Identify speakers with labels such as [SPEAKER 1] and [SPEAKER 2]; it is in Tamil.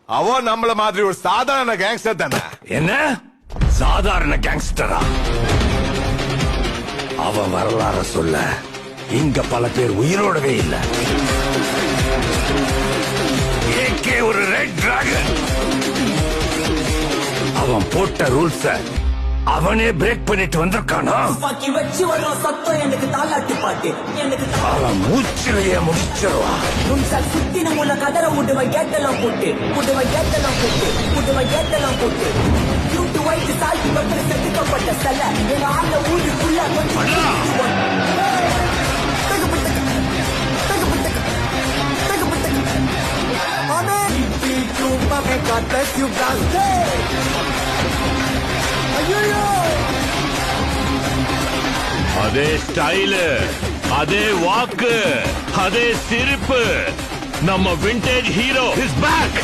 [SPEAKER 1] அவன் நம்மள மாதிரி ஒரு சாதாரண கேங்ஸ்டர் தானே.
[SPEAKER 2] என்ன சாதாரண கேங்ஸ்டரா? அவன் வரலாற சொல்ல இங்க பல பேர் உயிரோடவே இல்ல. ஏகே ஒரு ரெட் டிராகன். அவன் போட்ட ரூல்ஸ அவனே பிரேக் பண்ணிட்டு வந்திருக்கானா? அவன் மூச்சிலேயே முடிச்சிருவான்.
[SPEAKER 3] சுத்தின முள்ள கதற விடுவன் கேட்டெல்லாம் போட்டு விடுவன் கேட்டெல்லாம் போட்டு விடுவன் கேட்டெல்லாம் போட்டு கூட்டு வயிற்று சாய்ச்சி வந்து செதுக்கப்பட்ட செல்ல எங்க ஆண்ட ஊருக்குள்ள
[SPEAKER 4] அதே ஸ்டைலு, அதே வாக்கு, அதே சிரிப்பு. நம்ம விண்டேஜ் ஹீரோ இஸ் பேக்.